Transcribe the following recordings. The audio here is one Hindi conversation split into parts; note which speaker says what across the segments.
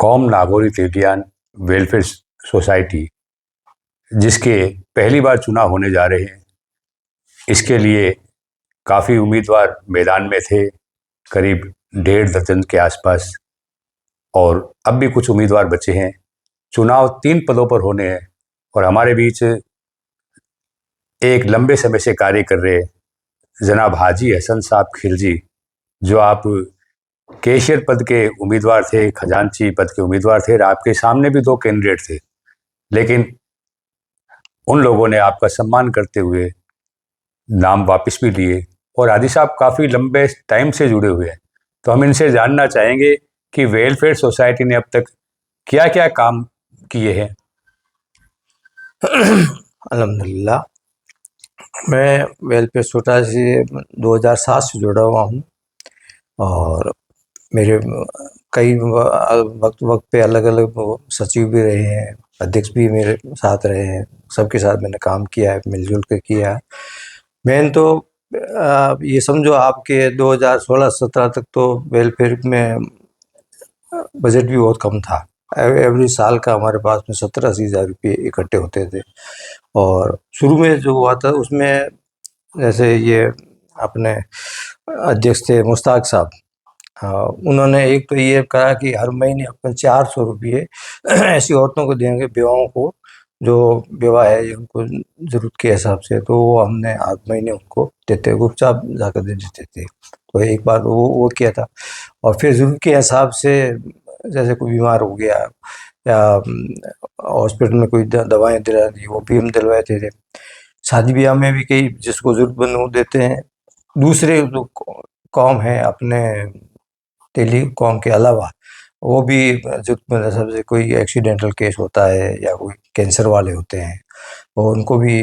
Speaker 1: कौम नागौरी तेलियान वेलफेयर सोसाइटी, जिसके पहली बार चुनाव होने जा रहे हैं, इसके लिए काफ़ी उम्मीदवार मैदान में थे, करीब 1.5 दर्जन के आसपास, और अब भी कुछ उम्मीदवार बचे हैं। चुनाव 3 पदों पर होने हैं और हमारे बीच एक लंबे समय से कार्य कर रहे जनाब हाजी हसन साहब खिलजी, जो आप कैशियर पद के उम्मीदवार थे, खजांची पद के उम्मीदवार थे, और आपके सामने भी 2 कैंडिडेट थे, लेकिन उन लोगों ने आपका सम्मान करते हुए नाम वापस भी लिए। और हाजी साहब काफ़ी लंबे टाइम से जुड़े हुए हैं, तो हम इनसे जानना चाहेंगे कि वेलफेयर सोसाइटी ने अब तक क्या क्या काम किए हैं।
Speaker 2: अल्हम्दुलिल्लाह, मैं वेलफेयर सोसाइटी से 2007 से जुड़ा हुआ हूँ और मेरे कई वक्त पे अलग अलग सचिव भी रहे हैं, अध्यक्ष भी मेरे साथ रहे हैं, सबके साथ मैंने काम किया है, मिलजुल कर किया है। मैंने तो ये समझो आपके 2016-17 तक तो वेलफेयर में बजट भी बहुत कम था। एवरी साल का हमारे पास में 70-80 हज़ार रुपये इकट्ठे होते थे। और शुरू में जो हुआ था उसमें जैसे ये अपने अध्यक्ष थे मुश्ताक साहब, उन्होंने एक तो ये कहा कि हर महीने अपन 400 रुपये ऐसी औरतों को देंगे, बेवाओं को, जो बेवा है उनको ज़रूरत के हिसाब से, तो वो हमने हर महीने उनको देते, गुपचाप जाकर दे देते थे। तो एक बार वो किया था। और फिर ज़रूरत के हिसाब से जैसे कोई बीमार हो गया या हॉस्पिटल में कोई दवाएँ दिला दी, वो भी हम दिलवाते थे। शादी ब्याह में भी कई जिसको ज़रूरतमंद वो देते हैं। दूसरे जो कौम है अपने तेली कौम के अलावा, वो भी ज़रूरतमंद है, सबसे कोई एक्सीडेंटल केस होता है या कोई कैंसर वाले होते हैं, और उनको भी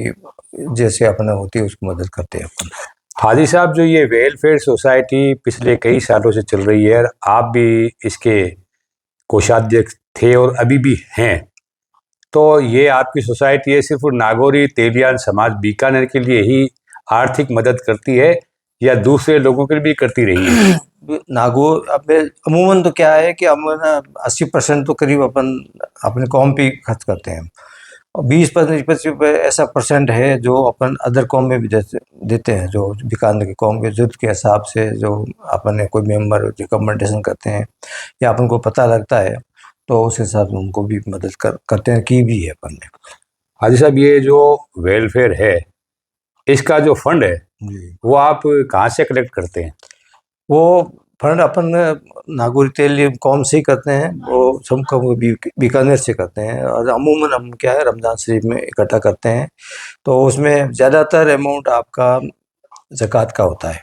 Speaker 2: जैसे अपना होती है उसको मदद करते हैं अपन।
Speaker 1: हाजी साहब, जो ये वेलफेयर सोसाइटी पिछले कई सालों से चल रही है, आप भी इसके कोषाध्यक्ष थे और अभी भी हैं, तो ये आपकी सोसाइटी है सिर्फ नागौरी तेलियान समाज बीकानेर के लिए ही आर्थिक मदद करती है या दूसरे लोगों के लिए भी करती रही है?
Speaker 2: नागौर अब अमूमन तो क्या है कि हम ना 80% तो करीब अपन अपने कौम पे खर्च करते हैं, और 20-25 ऐसा परसेंट है जो अपन अदर कौम में भी देते हैं, जो बीकानेर की कौम के ज़रूरत के हिसाब से, जो अपन कोई मेंबर रिकमेंडेशन करते हैं या अपन को पता लगता है, तो उस हिसाब से उनको भी मदद करते हैं, की भी है अपन ने।
Speaker 1: हाजी साहब, ये जो वेलफेयर है, इसका जो फंड है वो आप कहाँ से कलेक्ट करते हैं?
Speaker 2: वो फंड अपन नागौरी तेली कौम से ही करते हैं, वो सब कौम बीकानेर से करते हैं, और अमूमन हम क्या है रमज़ान शरीफ में इकट्ठा करते हैं, तो उसमें ज़्यादातर अमाउंट आपका ज़कात का होता है।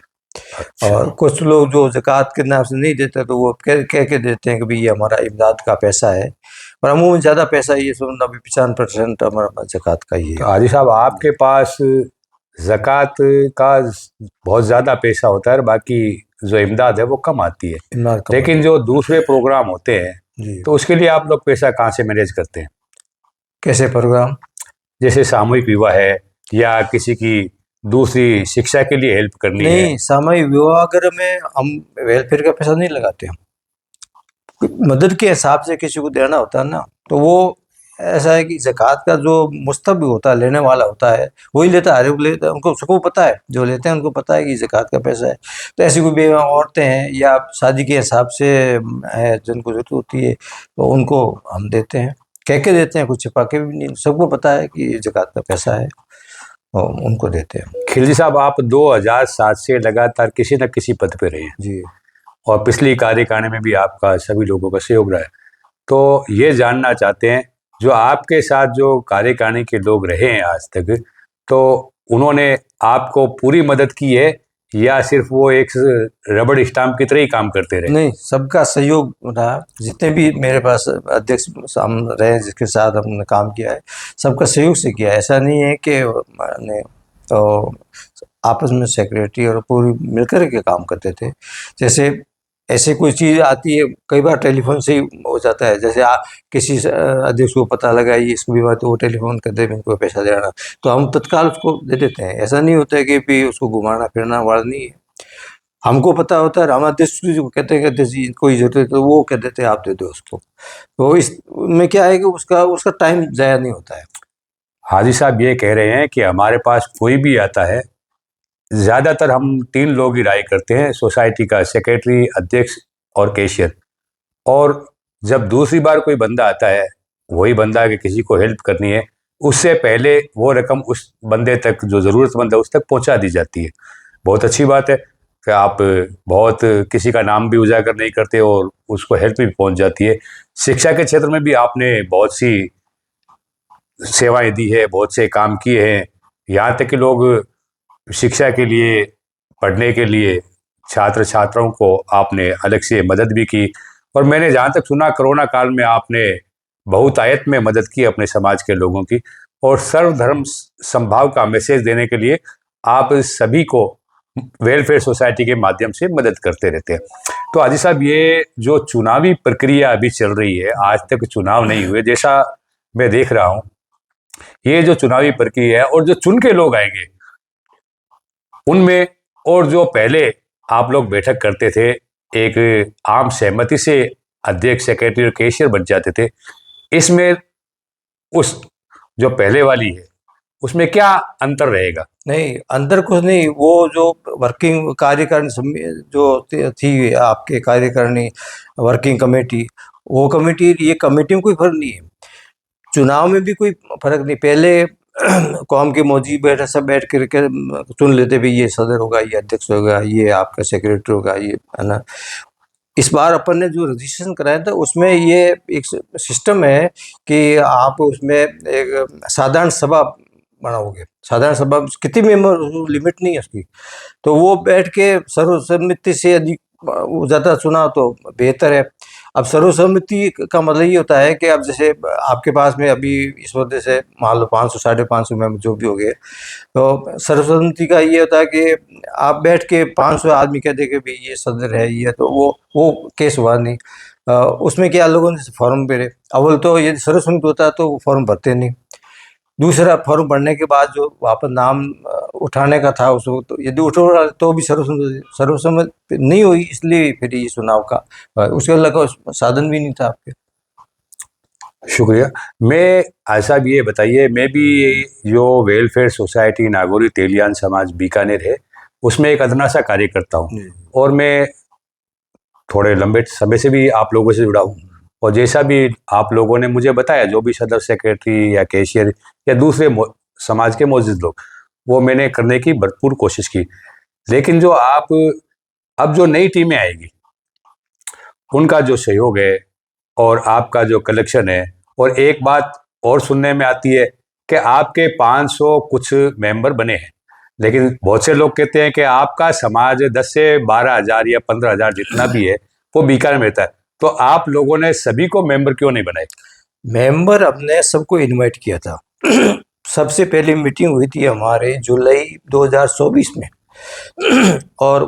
Speaker 1: अच्छा।
Speaker 2: और कुछ लोग जो ज़कात के नाम से नहीं देते, तो वो कह के देते हैं कि भाई ये हमारा इमदाद का पैसा है, और अमूमन ज़्यादा पैसा ये 95% हमारा ज़कात का ही है।
Speaker 1: तो हाजी साहब, आपके पास ज़कात का बहुत ज़्यादा पैसा होता है और बाकी जो इमदाद है वो कम आती है, लेकिन जो दूसरे प्रोग्राम होते हैं तो उसके लिए आप लोग पैसा कहाँ से मैनेज करते हैं?
Speaker 2: कैसे प्रोग्राम?
Speaker 1: जैसे सामूहिक विवाह है या किसी की दूसरी शिक्षा के लिए हेल्प करनी है?
Speaker 2: नहीं, सामूहिक विवाह वगैरह में हम वेलफेयर का पैसा नहीं लगाते हम। मदद के हिसाब से किसी को देना होता है ना, तो वो ऐसा है कि ज़कात का जो मुस्तहक़ होता है, लेने वाला होता है, वही लेता है, हर एक लेता है, उनको सबको पता है, जो लेते हैं उनको पता है कि ज़कात का पैसा है। तो ऐसी कोई बेवा औरतें हैं या शादी के हिसाब से है जिनको ज़रूरत होती है, तो उनको हम देते हैं, कह के देते हैं, कुछ छिपा के भी नहीं, सबको पता है कि ये ज़कात का पैसा है, और उनको देते हैं।
Speaker 1: खिलजी साहब, आप 2007 से लगातार किसी न किसी पद पे रहे हैं
Speaker 2: जी।
Speaker 1: और पिछली कार्यकारिणी में भी आपका सभी लोगों का सहयोग रहा है, तो ये जानना चाहते हैं, जो आपके साथ जो कार्यकारिणी के लोग रहे हैं आज तक, तो उन्होंने आपको पूरी मदद की है या सिर्फ वो एक रबड़ स्टाम्प की तरह ही काम करते रहे?
Speaker 2: नहीं, सबका सहयोग रहा। जितने भी मेरे पास अध्यक्ष रहे जिसके साथ हमने काम किया है, सबका सहयोग से किया है। ऐसा नहीं है कि मैंने तो आपस में सेक्रेटरी और पूरी मिलकर के काम करते थे। जैसे ऐसे कोई चीज़ आती है, कई बार टेलीफोन से ही हो जाता है, जैसे किसी अध्यक्ष को पता लगा ये इसको भी बात, तो वो टेलीफोन कर दे इनको पैसा देना, तो हम तत्काल उसको दे देते हैं। ऐसा नहीं होता है कि भी उसको घुमाना फिरना वाला नहीं है। हमको पता होता है, हमारे देश को कहते जी कोई जरूरत है तो वो कह देते आप दे दो उसको। तो इसमें क्या है कि उसका उसका टाइम ज़ाया नहीं होता है।
Speaker 1: हाजी साहब ये कह रहे हैं कि हमारे पास कोई भी आता है, ज़्यादातर हम 3 लोग ही राय करते हैं, सोसाइटी का सेक्रेटरी, अध्यक्ष और कैशियर। और जब दूसरी बार कोई बंदा आता है, वही बंदा कि किसी को हेल्प करनी है, उससे पहले वो रकम उस बंदे तक, जो ज़रूरतमंद है, उस तक पहुंचा दी जाती है। बहुत अच्छी बात है कि आप बहुत किसी का नाम भी उजागर नहीं करते और उसको हेल्प भी पहुंच जाती है। शिक्षा के क्षेत्र में भी आपने बहुत सी सेवाएं दी है, बहुत से काम किए हैं। यहाँ तक कि लोग शिक्षा के लिए, पढ़ने के लिए छात्र छात्राओं को आपने अलग से मदद भी की। और मैंने जहाँ तक सुना, कोरोना काल में आपने बहुतायत में मदद की अपने समाज के लोगों की, और सर्वधर्म समभाव का मैसेज देने के लिए आप सभी को वेलफेयर सोसाइटी के माध्यम से मदद करते रहते हैं। तो हाजी साहब, ये जो चुनावी प्रक्रिया अभी चल रही है, आज तक चुनाव नहीं हुए, जैसा मैं देख रहा हूँ, ये जो चुनावी प्रक्रिया है और जो चुन के लोग आएंगे उनमें, और जो पहले आप लोग बैठक करते थे, एक आम सहमति से अध्यक्ष, सेक्रेटरी और कैशियर बन जाते थे, इसमें उस जो पहले वाली है उसमें क्या अंतर रहेगा?
Speaker 2: नहीं, अंदर कुछ नहीं। वो जो वर्किंग कार्यकारिणी जो थी आपके कार्यकारिणी वर्किंग कमेटी, वो कमेटी, ये कमेटी में कोई फर्क नहीं है, चुनाव में भी कोई फर्क नहीं। पहले कौम के मौजी बैठे सब बैठ कर चुन लेते भी, ये सदर होगा, ये अध्यक्ष होगा, ये आपका सेक्रेटरी होगा, ये है ना। इस बार अपन ने जो रजिस्ट्रेशन कराया था उसमें ये एक सिस्टम है कि आप उसमें एक साधारण सभा बनाओगे। साधारण सभा कितनी मेंबर, लिमिट नहीं है उसकी, तो वो बैठ के सर्वसम्मति से यदि ज़्यादा चुना तो बेहतर है। अब सर्वसम्मति का मतलब ये होता है कि अब जैसे आपके पास में अभी इस वजह से मान लो 500 550 मेंबर जो भी हो गए, तो सर्वसम्मति का ये होता है कि आप बैठ के 500 आदमी कह दे कि भाई ये सदर है, ये तो वो केस हुआ नहीं। उसमें क्या, लोगों ने फॉर्म भरे। अव्वल तो यदि सर्वसम्मति होता है तो वो फॉर्म भरते नहीं। दूसरा, फॉर्म भरने के बाद जो वापस नाम उठाने का था उसको, तो यदि उठो तो भी सर्वसम्मत नहीं हुई, इसलिए फिर ये चुनाव का उसके अलावा साधन भी नहीं था आपके।
Speaker 1: शुक्रिया। मैं आज साहब ये बताइए, मैं भी जो वेलफेयर सोसाइटी नागौरी तेलियान समाज बीकानेर है, उसमें एक अदना सा कार्य करता हूँ, और मैं थोड़े लंबे समय से भी आप लोगों से जुड़ा हूँ। और जैसा भी आप लोगों ने मुझे बताया, जो भी सदर, सेक्रेटरी या कैशियर या दूसरे समाज के मौजूद लोग, वो मैंने करने की भरपूर कोशिश की। लेकिन जो आप अब जो नई टीमें आएगी, उनका जो सहयोग है और आपका जो कलेक्शन है, और एक बात और सुनने में आती है कि आपके 500 कुछ मेंबर बने हैं, लेकिन बहुत से लोग कहते हैं कि आपका समाज 10 से 12,000 या 15,000 जितना भी है वो बीकानेर में रहता है, तो आप लोगों ने सभी को मेंबर क्यों नहीं बनाए?
Speaker 2: मेंबर हमने सबको इनवाइट किया था। सबसे पहली मीटिंग हुई थी हमारे जुलाई 2024 में। और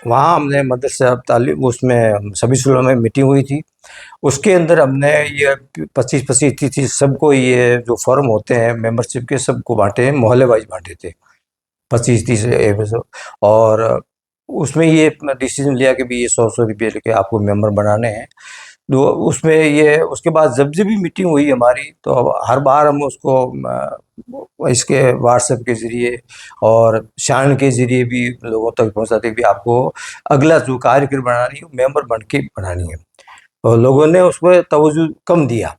Speaker 2: वहाँ हमने मदरसा तालीम उसमें सभी स्कूलों में मीटिंग हुई थी। उसके अंदर हमने ये 25-25 थी सबको, ये जो फॉर्म होते हैं मेंबरशिप के, सबको बांटे हैं, मोहल्ले वाइज बांटे थे 25-30 एवरेज। और उसमें ये डिसीजन लिया कि भाई ये 100-100 रुपये लेके आपको मेंबर बनाने हैं। तो उसमें ये उसके बाद जब भी मीटिंग हुई हमारी, तो हर बार हम उसको इसके व्हाट्सएप के ज़रिए और शान के ज़रिए भी लोगों तक पहुंचाते भी आपको अगला जो कार्यक्रम बनानी है मेंबर बन के बनानी है। और लोगों ने उस पर तवज्जो कम दिया।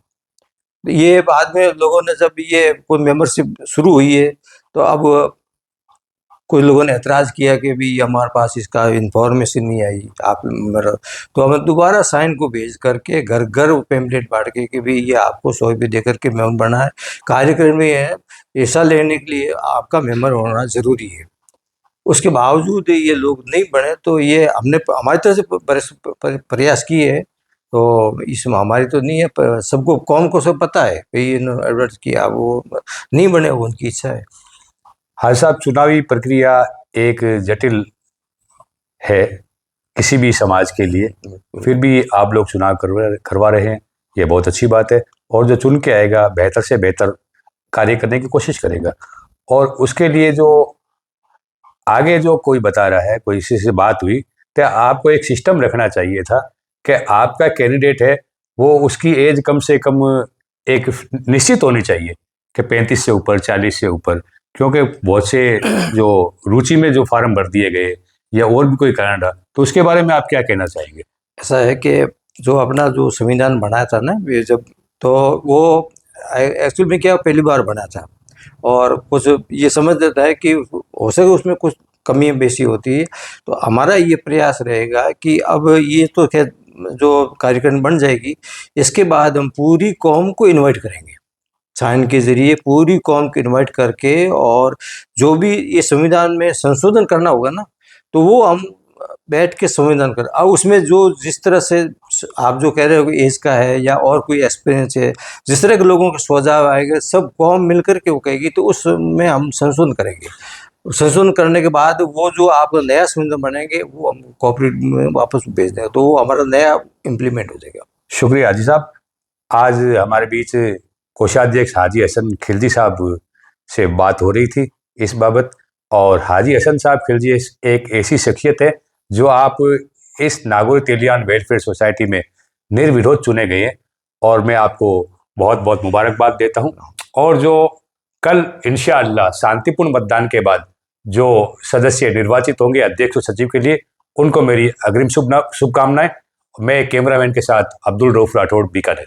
Speaker 2: ये बाद में लोगों ने जब ये कोई मेंबरशिप शुरू हुई है, तो अब कुछ लोगों ने ऐतराज़ किया कि भाई हमारे पास इसका इन्फॉर्मेशन नहीं आई, आप मेरा, तो हमें दोबारा साइन को भेज करके घर घर पेम्पलेट बांट के कि भाई ये आपको 100 रुपये दे करके मेंबर बना है। कार्यक्रम में है, हिस्सा लेने के लिए आपका मेंबर होना ज़रूरी है। उसके बावजूद ये लोग नहीं बने, तो ये हमने हमारी तरफ से प्रयास किए है। तो इसमें हमारी तो नहीं है, पर सबको, कौम को सब पता है भाई इन्होंने एडवर्ट किया, वो नहीं बने, वो उनकी इच्छा है।
Speaker 1: हाँ साहब, चुनावी प्रक्रिया एक जटिल है किसी भी समाज के लिए, फिर भी आप लोग चुनाव करवा रहे हैं, ये बहुत अच्छी बात है। और जो चुन के आएगा बेहतर से बेहतर कार्य करने की कोशिश करेगा। और उसके लिए जो आगे जो कोई बता रहा है, कोई किसी से बात हुई तो आपको एक सिस्टम रखना चाहिए था कि आपका कैंडिडेट है वो उसकी एज कम से कम एक निश्चित होनी चाहिए कि 35 से ऊपर, 40 से ऊपर, क्योंकि बहुत से जो रुचि में जो फार्म भर दिए गए या और भी कोई कारण रहा, तो उसके बारे में आप क्या कहना चाहेंगे?
Speaker 2: ऐसा है कि जो अपना जो संविधान बनाया था ना, ये जब, तो वो एक्चुअल में क्या पहली बार बना था, और कुछ ये समझ लेता है कि हो सके उसमें कुछ कमी बेसी होती है। तो हमारा ये प्रयास रहेगा कि अब ये तो खैर जो कार्यक्रम बन जाएगी, इसके बाद हम पूरी कौम को इनवाइट करेंगे, साइन के ज़रिए पूरी कौम को इनवाइट करके, और जो भी ये संविधान में संशोधन करना होगा ना, तो वो हम बैठ के संविधान कर, अब उसमें जो जिस तरह से आप जो कह रहे हो कि एज का है या और कोई एक्सपीरियंस है, जिस तरह के लोगों के सुझाव आएंगे, सब कौम मिल कर के वो कहेगी, तो उसमें हम संशोधन करेंगे। संशोधन करने के बाद वो जो आप नया संविधान बनाएंगे, वो हम कॉर्पोरेट में वापस भेज देंगे, तो वो हमारा नया इम्प्लीमेंट हो जाएगा।
Speaker 1: शुक्रिया हाजी साहब। आज हमारे बीच कोषाध्यक्ष हाजी हसन खिलजी साहब से बात हो रही थी इस बाबत, और हाजी हसन साहब खिलजी एक ऐसी शख्सियत है जो आप इस नागौर तेलियान वेलफेयर सोसाइटी में निर्विरोध चुने गए हैं, और मैं आपको बहुत बहुत मुबारकबाद देता हूं। और जो कल इंशाअल्लाह शांतिपूर्ण मतदान के बाद जो सदस्य निर्वाचित होंगे अध्यक्ष और सचिव के लिए, उनको मेरी अग्रिम शुभकामनाएं। मैं कैमरामैन के साथ अब्दुल रऊफ राठौड़, बीकानेर।